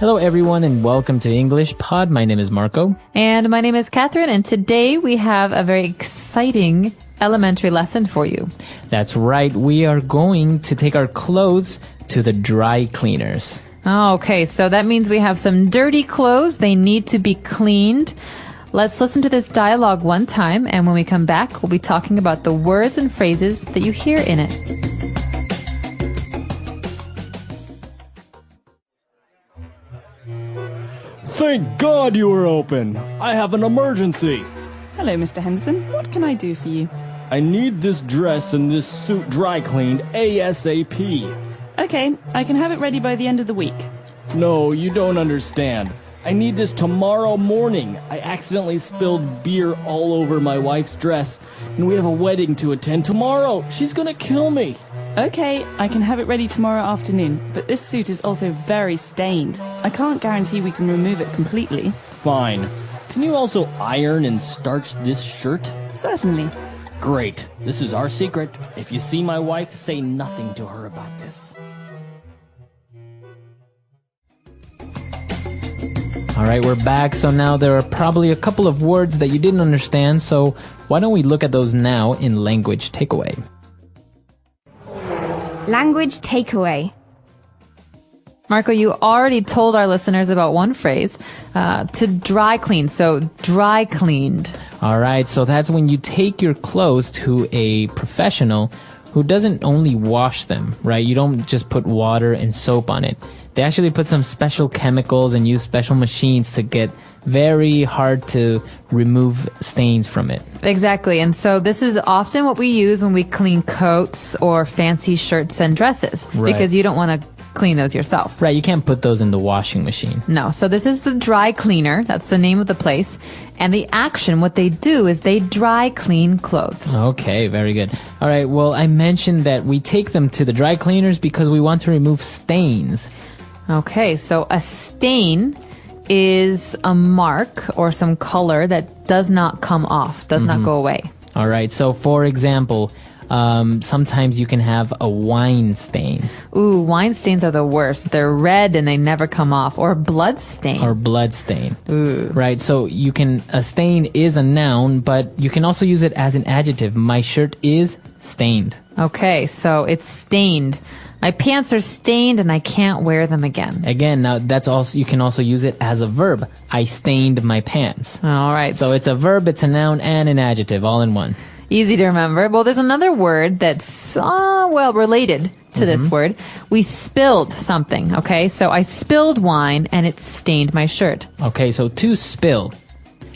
Hello everyone and welcome to English Pod. My name is Marco. And my name is Catherine, and today we have a very exciting elementary lesson for you. That's right. We are going to take our clothes to the dry cleaners. Okay, so that means we have some dirty clothes. They need to be cleaned. Let's listen to this dialogue one time, and when we come back, we'll be talking about the words and phrases that you hear in it. Thank God you were open. I have an emergency. Hello, Mr. Henderson. What can I do for you? I need this dress and this suit dry cleaned ASAP. Okay, I can have it ready by the end of the week. No, you don't understand. I need this tomorrow morning. I accidentally spilled beer all over my wife's dress, and we have a wedding to attend tomorrow. She's gonna kill me. Okay, I can have it ready tomorrow afternoon, but this suit is also very stained. I can't guarantee we can remove it completely. Fine. Can you also iron and starch this shirt? Certainly. Great. This is our secret. If you see my wife, say nothing to her about this. All right, we're back. So now there are probably a couple of words that you didn't understand. So why don't we look at those now in language takeaway? Language takeaway. Marco, you already told our listeners about one phrase, to dry clean. So dry cleaned. All right, so that's when you take your clothes to a professional who doesn't only wash them, right? You don't just put water and soap on it. They actually put some special chemicals and use special machines to get very hard to remove stains from it. Exactly. And so this is often what we use when we clean coats or fancy shirts and dresses, Right. because you don't want to clean those yourself. Right, you can't put those in the washing machine. No. So this is the dry cleaner. That's the name of the place. And the action, what they do is they dry clean clothes. Okay, very good. All right, well, I mentioned that we take them to the dry cleaners because we want to remove stains. Okay, so a stain is a mark or some color that does not come off, does not go away. All right, so for example, sometimes you can have a wine stain. Ooh, wine stains are the worst. They're red and they never come off. Or blood stain. Or blood stain. Ooh. Right, so a stain is a noun, but you can also use it as an adjective. My shirt is stained. Okay, so it's stained. My pants are stained and I can't wear them again. Again, now you can also use it as a verb. I stained my pants. All right. So it's a verb, it's a noun, and an adjective all in one. Easy to remember. Well, there's another word that's, related to this word. We spilled something, okay? So I spilled wine and it stained my shirt. Okay, so to spill.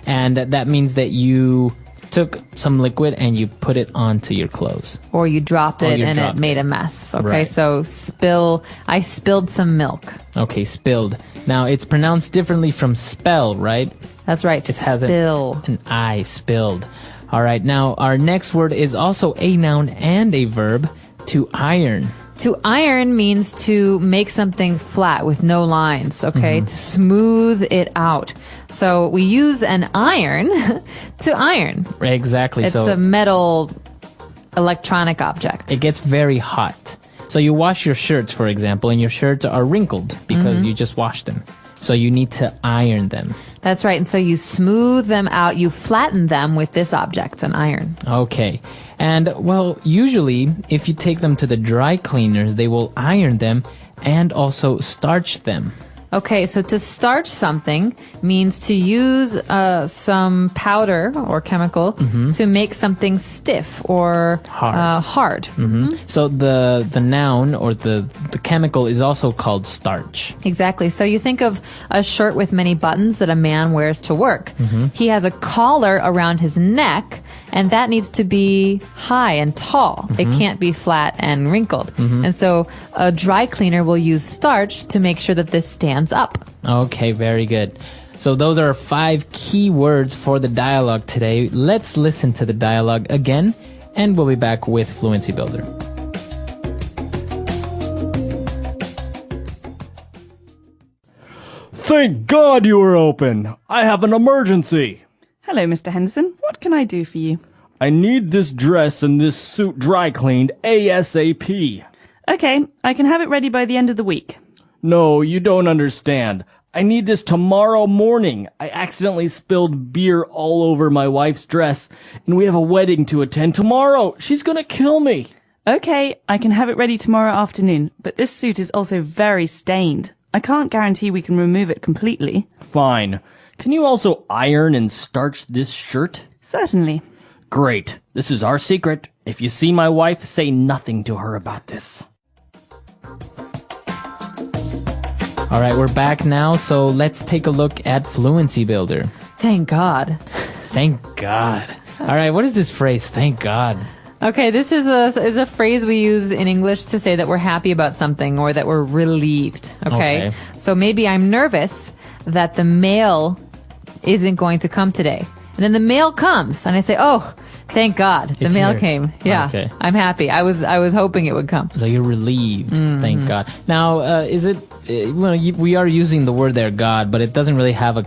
And that means that you took some liquid and you put it onto your clothes. Or you dropped it and it made a mess. Okay, Right. so I spilled some milk. Okay, spilled. Now, it's pronounced differently from spell, right? That's right, It has spill. an I, spilled. All right, now our next word is also a noun and a verb, to iron. To iron means to make something flat with no lines, okay? To smooth it out. So we use an iron to iron. Exactly. It's a metal electronic object. It gets very hot. So you wash your shirts, for example, and your shirts are wrinkled because you just washed them. So you need to iron them. That's right. And so you smooth them out, you flatten them with this object, an iron. Okay. And, well, usually, if you take them to the dry cleaners, they will iron them and also starch them. Okay, so to starch something means to use some powder or chemical to make something stiff or hard. So the noun or the chemical is also called starch. Exactly. So you think of a shirt with many buttons that a man wears to work. He has a collar around his neck, and that needs to be high and tall. It can't be flat and wrinkled. And so a dry cleaner will use starch to make sure that this stands up. Okay, very good. So those are 5 key words for the dialogue today. Let's listen to the dialogue again, and we'll be back with Fluency Builder. Thank God you were open. I have an emergency. Hello, Mr. Henderson. What can I do for you? I need this dress and this suit dry cleaned ASAP. Okay, I can have it ready by the end of the week. No, you don't understand. I need this tomorrow morning. I accidentally spilled beer all over my wife's dress, and we have a wedding to attend tomorrow. She's gonna kill me. Okay, I can have it ready tomorrow afternoon, but this suit is also very stained. I can't guarantee we can remove it completely. Fine. Can you also iron and starch this shirt? Certainly. Great. This is our secret. If you see my wife, say nothing to her about this. All right, we're back now, so let's take a look at Fluency Builder. Thank God. Thank God. All right, what is this phrase? Thank God. Okay, this is a phrase we use in English to say that we're happy about something or that we're relieved. Okay? So maybe I'm nervous that the mail isn't going to come today. And then the mail comes, and I say, oh, thank God, the mail came. Yeah, okay. I'm happy. I was hoping it would come. So you're relieved. Thank God. Now, is it? We are using the word there, God, but it doesn't really have a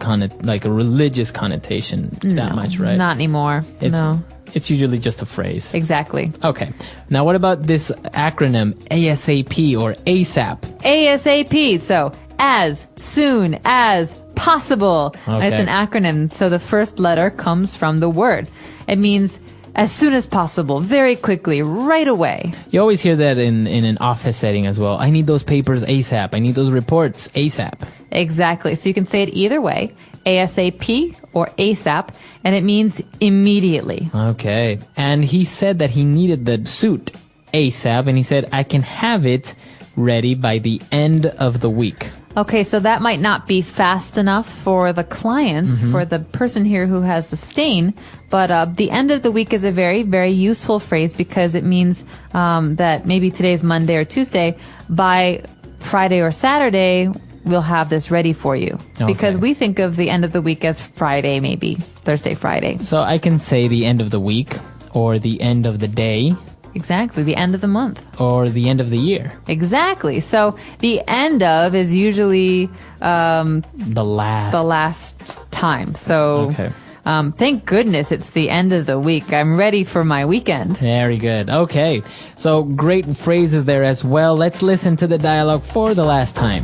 religious connotation that much, right? Not anymore. No. It's usually just a phrase. Exactly. Okay. Now, what about this acronym ASAP or ASAP? ASAP. So as soon as possible. Okay. It's an acronym. So the first letter comes from the word. It means as soon as possible, very quickly, right away. You always hear that in an office setting as well. I need those papers ASAP. I need those reports ASAP. Exactly. So you can say it either way, ASAP or ASAP, and it means immediately. Okay. And he said that he needed the suit ASAP, and he said, I can have it ready by the end of the week. Okay, so that might not be fast enough for the client, for the person here who has the stain, but the end of the week is a very, very useful phrase because it means that maybe today's Monday or Tuesday, by Friday or Saturday, we'll have this ready for you. Okay. Because we think of the end of the week as Friday, maybe Thursday, Friday. So I can say the end of the week or the end of the day. Exactly, the end of the month. Or the end of the year. Exactly. So the end of is usually the last time. So thank goodness it's the end of the week. I'm ready for my weekend. Very good. Okay. So great phrases there as well. Let's listen to the dialogue for the last time.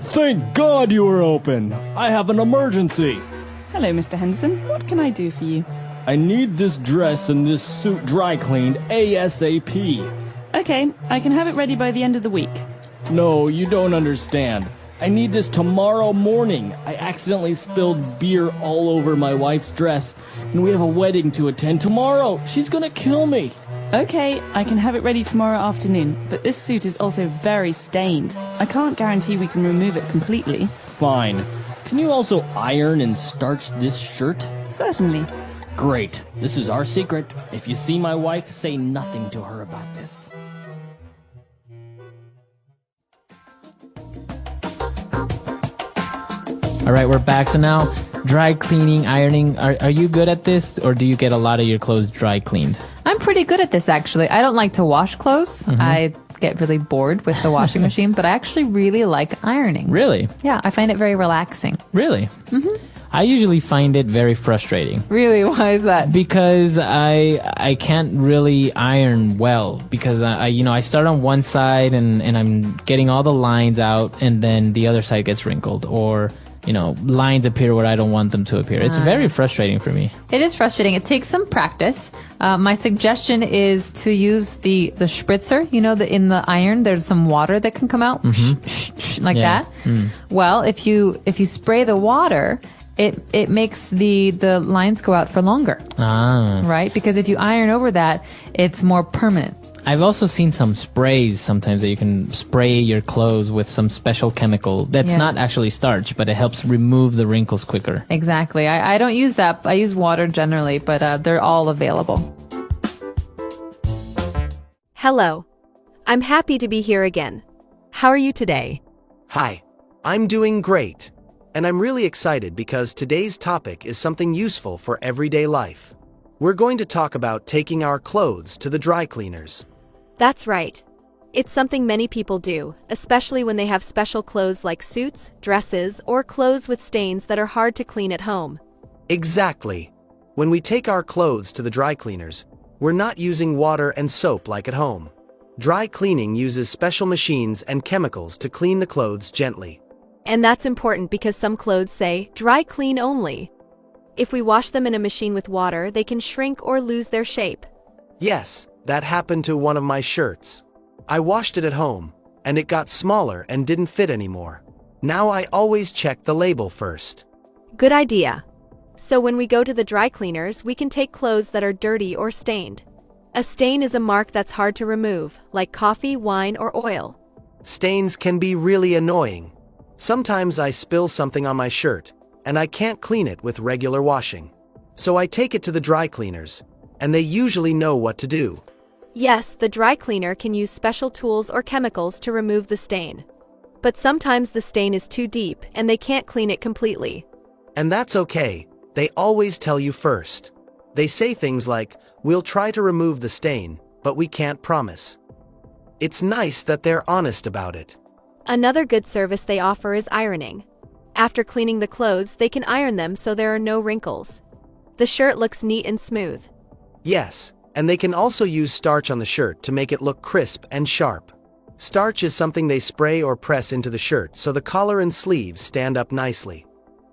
Thank God you were open. I have an emergency. Hello, Mr. Henderson. What can I do for you? I need this dress and this suit dry cleaned ASAP. Okay, I can have it ready by the end of the week. No, you don't understand. I need this tomorrow morning. I accidentally spilled beer all over my wife's dress, and we have a wedding to attend tomorrow. She's gonna kill me. Okay, I can have it ready tomorrow afternoon, but this suit is also very stained. I can't guarantee we can remove it completely. Fine. Can you also iron and starch this shirt? Certainly. Great. This is our secret. If you see my wife, say nothing to her about this. All right, we're back. So now, dry cleaning, ironing. Are you good at this, or do you get a lot of your clothes dry cleaned? I'm pretty good at this, actually. I don't like to wash clothes. I get really bored with the washing machine, but I actually really like ironing. Really? Yeah, I find it very relaxing. Really? I usually find it very frustrating. Really? Why is that? Because I can't really iron well because I start on one side and I'm getting all the lines out and then the other side gets wrinkled or lines appear where I don't want them to appear. It's very frustrating for me. It is frustrating. It takes some practice. My suggestion is to use the spritzer. In the iron, there's some water that can come out like that. Well, if you spray the water, it makes the lines go out for longer. Right? Because if you iron over that, it's more permanent. I've also seen some sprays sometimes that you can spray your clothes with some special chemical that's not actually starch, but it helps remove the wrinkles quicker. Exactly. I don't use that. I use water generally, but they're all available. Hello. I'm happy to be here again. How are you today? Hi. I'm doing great. And I'm really excited because today's topic is something useful for everyday life. We're going to talk about taking our clothes to the dry cleaners. That's right. It's something many people do, especially when they have special clothes like suits, dresses, or clothes with stains that are hard to clean at home. Exactly. When we take our clothes to the dry cleaners, We're not using water and soap like at home. Dry cleaning uses special machines and chemicals to clean the clothes gently. And that's important because some clothes say, dry clean only. If we wash them in a machine with water, they can shrink or lose their shape. Yes, that happened to one of my shirts. I washed it at home, and it got smaller and didn't fit anymore. Now I always check the label first. Good idea. So when we go to the dry cleaners, we can take clothes that are dirty or stained. A stain is a mark that's hard to remove, like coffee, wine, or oil. Stains can be really annoying. Sometimes I spill something on my shirt, and I can't clean it with regular washing. So I take it to the dry cleaners, and they usually know what to do. Yes, the dry cleaner can use special tools or chemicals to remove the stain. But sometimes the stain is too deep, and they can't clean it completely. And that's okay, they always tell you first. They say things like, we'll try to remove the stain, but we can't promise. It's nice that they're honest about it. Another good service they offer is ironing. After cleaning the clothes, they can iron them so there are no wrinkles. The shirt looks neat and smooth. Yes, and they can also use starch on the shirt to make it look crisp and sharp. Starch is something they spray or press into the shirt so the collar and sleeves stand up nicely.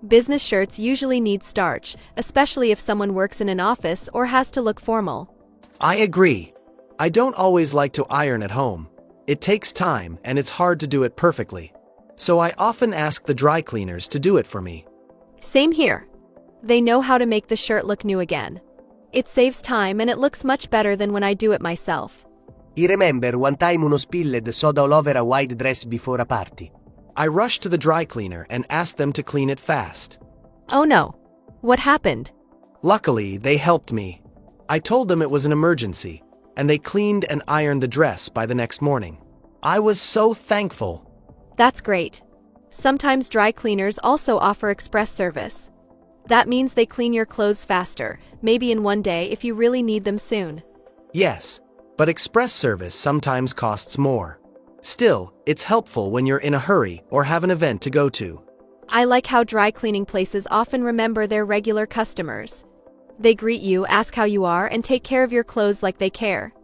Business shirts usually need starch, especially if someone works in an office or has to look formal. I agree. I don't always like to iron at home. It takes time and it's hard to do it perfectly. So I often ask the dry cleaners to do it for me. Same here. They know how to make the shirt look new again. It saves time and it looks much better than when I do it myself. I remember one time uno spilled soda all over a white dress before a party. I rushed to the dry cleaner and asked them to clean it fast. Oh no. What happened? Luckily, they helped me. I told them it was an emergency, and they cleaned and ironed the dress by the next morning. I was so thankful. That's great. Sometimes dry cleaners also offer express service. That means they clean your clothes faster, maybe in one day if you really need them soon. Yes, but express service sometimes costs more. Still, it's helpful when you're in a hurry or have an event to go to. I like how dry cleaning places often remember their regular customers. They greet you, ask how you are, and take care of your clothes like they care.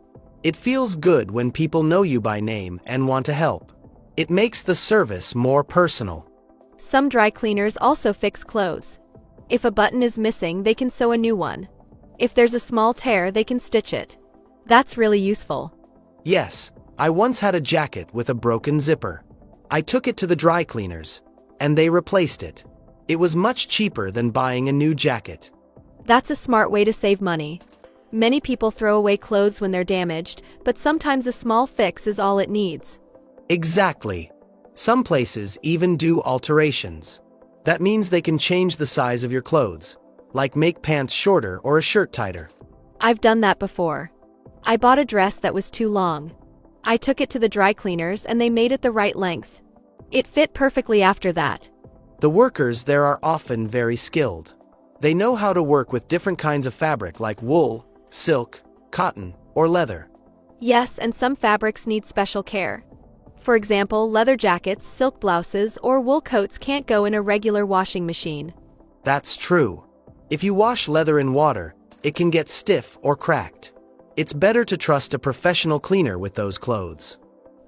It feels good when people know you by name and want to help. It makes the service more personal. Some dry cleaners also fix clothes. If a button is missing, they can sew a new one. If there's a small tear, they can stitch it. That's really useful. Yes, I once had a jacket with a broken zipper. I took it to the dry cleaners, and they replaced it. It was much cheaper than buying a new jacket. That's a smart way to save money. Many people throw away clothes when they're damaged, but sometimes a small fix is all it needs. Exactly. Some places even do alterations. That means they can change the size of your clothes, like make pants shorter or a shirt tighter. I've done that before. I bought a dress that was too long. I took it to the dry cleaners and they made it the right length. It fit perfectly after that. The workers there are often very skilled. They know how to work with different kinds of fabric like wool, silk, cotton, or leather. Yes, and some fabrics need special care. For example, leather jackets, silk blouses, or wool coats can't go in a regular washing machine. That's true. If you wash leather in water, it can get stiff or cracked. It's better to trust a professional cleaner with those clothes.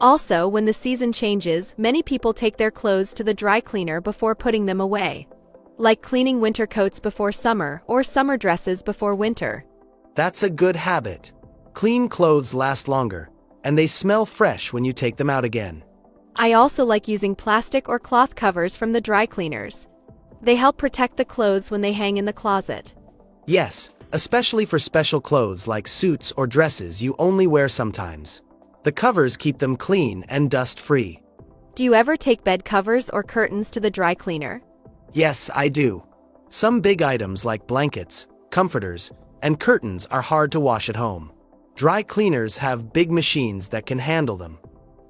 Also, when the season changes, many people take their clothes to the dry cleaner before putting them away. Like cleaning winter coats before summer or summer dresses before winter. That's a good habit. Clean clothes last longer, and they smell fresh when you take them out again. I also like using plastic or cloth covers from the dry cleaners. They help protect the clothes when they hang in the closet. Yes, especially for special clothes like suits or dresses you only wear sometimes. The covers keep them clean and dust-free. Do you ever take bed covers or curtains to the dry cleaner? Yes, I do. Some big items like blankets, comforters, and curtains are hard to wash at home. Dry cleaners have big machines that can handle them.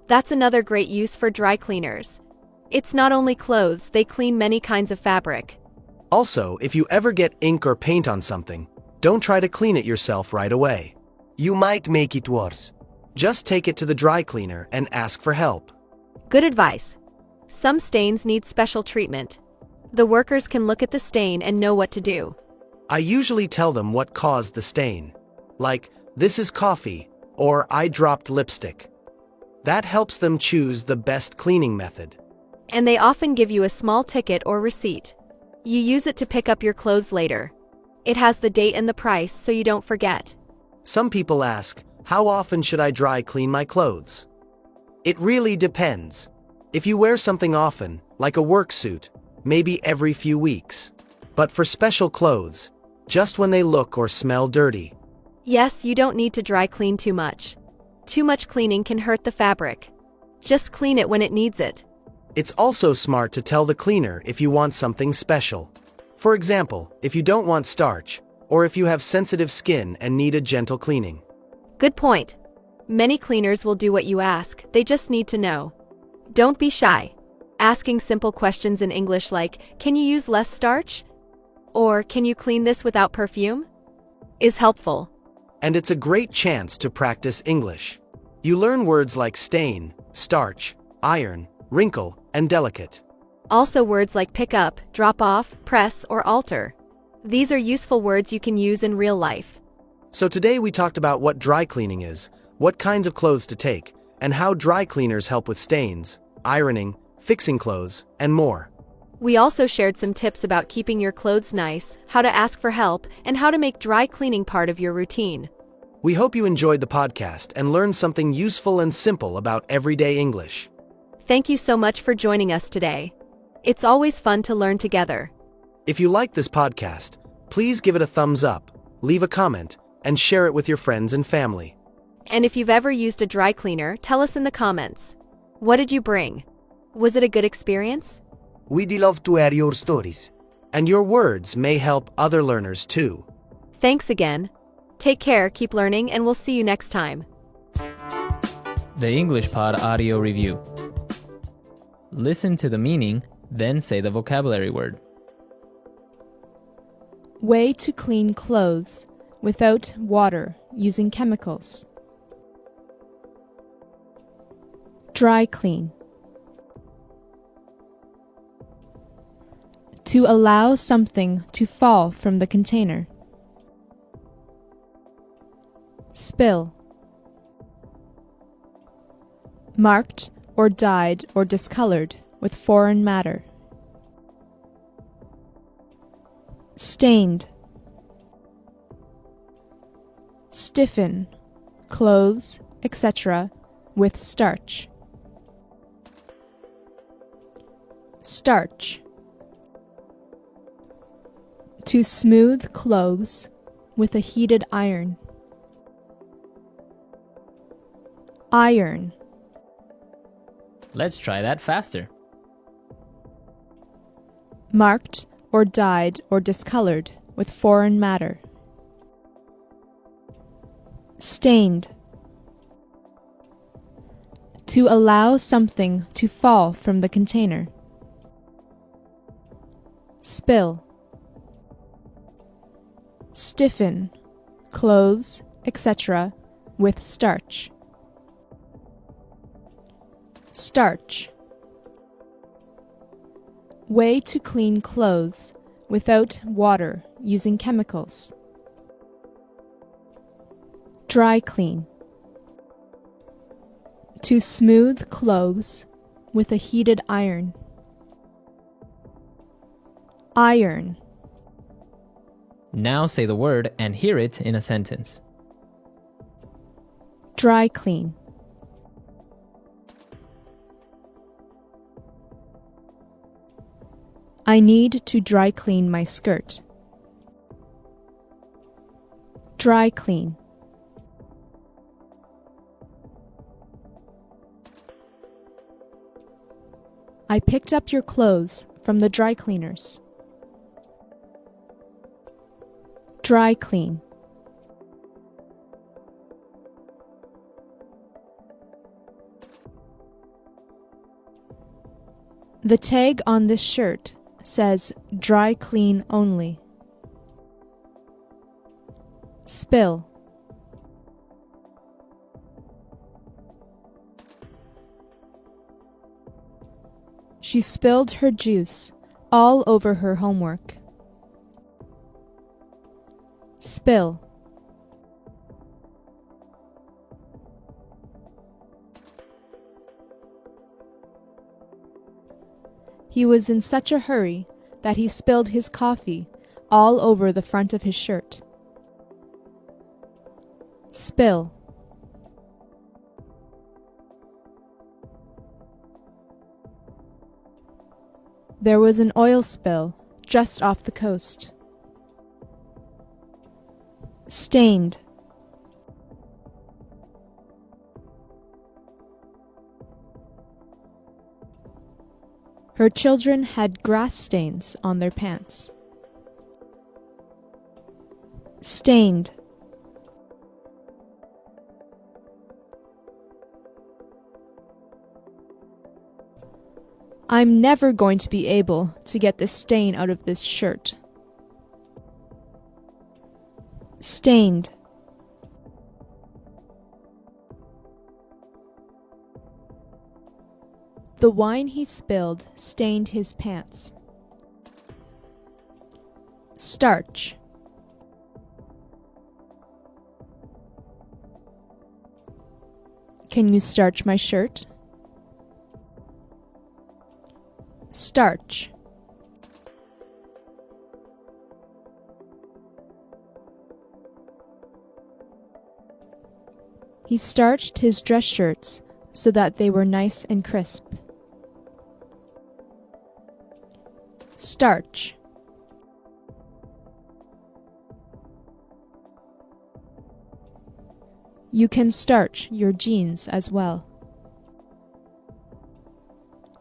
That's another great use for dry cleaners. It's not only clothes, they clean many kinds of fabric. Also, if you ever get ink or paint on something, don't try to clean it yourself right away. You might make it worse. Just take it to the dry cleaner and ask for help. Good advice. Some stains need special treatment. The workers can look at the stain and know what to do. I usually tell them what caused the stain. Like, "This is coffee," or "I dropped lipstick." That helps them choose the best cleaning method. And they often give you a small ticket or receipt. You use it to pick up your clothes later. It has the date and the price so you don't forget. Some people ask, how often should I dry clean my clothes? It really depends. If you wear something often, like a work suit, maybe every few weeks. But for special clothes, just when they look or smell dirty. Yes, you don't need to dry clean too much. Too much cleaning can hurt the fabric. Just clean it when it needs it. It's also smart to tell the cleaner if you want something special. For example, if you don't want starch, or if you have sensitive skin and need a gentle cleaning. Good point. Many cleaners will do what you ask, they just need to know. Don't be shy. Asking simple questions in English like, "Can you use less starch?" Or, "Can you clean this without perfume?" is helpful. And it's a great chance to practice English. You learn words like stain, starch, iron, wrinkle, and delicate. Also words like pick up, drop off, press, or alter. These are useful words you can use in real life. So today we talked about what dry cleaning is, what kinds of clothes to take, and how dry cleaners help with stains, ironing, fixing clothes, and more. We also shared some tips about keeping your clothes nice, how to ask for help, and how to make dry cleaning part of your routine. We hope you enjoyed the podcast and learned something useful and simple about everyday English. Thank you so much for joining us today. It's always fun to learn together. If you like this podcast, please give it a thumbs up, leave a comment, and share it with your friends and family. And if you've ever used a dry cleaner, tell us in the comments. What did you bring? Was it a good experience? We'd love to hear your stories. And your words may help other learners too. Thanks again. Take care, keep learning, and we'll see you next time. The English Pod Audio Review. Listen to the meaning, then say the vocabulary word. Way to clean clothes without water using chemicals. Dry clean. To allow something to fall from the container. Spill. Marked or dyed or discolored with foreign matter. Stained. Stiffen, clothes, etc., with starch. Starch. To smooth clothes with a heated iron. Iron. Let's try that faster. Marked or dyed or discolored with foreign matter. Stained. To allow something to fall from the container. Spill. Stiffen, clothes, etc., with starch. Starch. Way to clean clothes without water using chemicals. Dry clean. To smooth clothes with a heated iron. Iron. Now say the word and hear it in a sentence. Dry clean. I need to dry clean my skirt. Dry clean. I picked up your clothes from the dry cleaners. Dry clean. The tag on this shirt says dry clean only. Spill. She spilled her juice all over her homework. Spill. He was in such a hurry that he spilled his coffee all over the front of his shirt. Spill. There was an oil spill just off the coast. Stained. Her children had grass stains on their pants. Stained. I'm never going to be able to get the stain out of this shirt. Stained. The wine he spilled stained his pants. Starch. Can you starch my shirt? Starch. He starched his dress shirts so that they were nice and crisp. Starch. You can starch your jeans as well.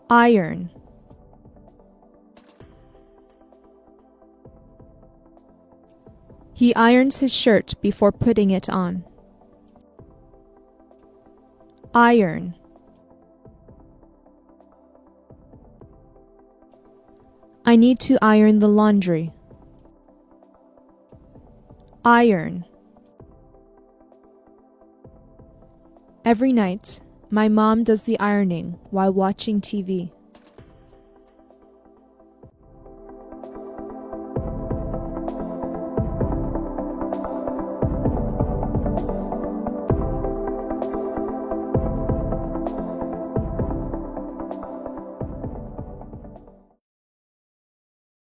Iron. He irons his shirt before putting it on. Iron. I need to iron the laundry. Iron. Every night, my mom does the ironing while watching TV.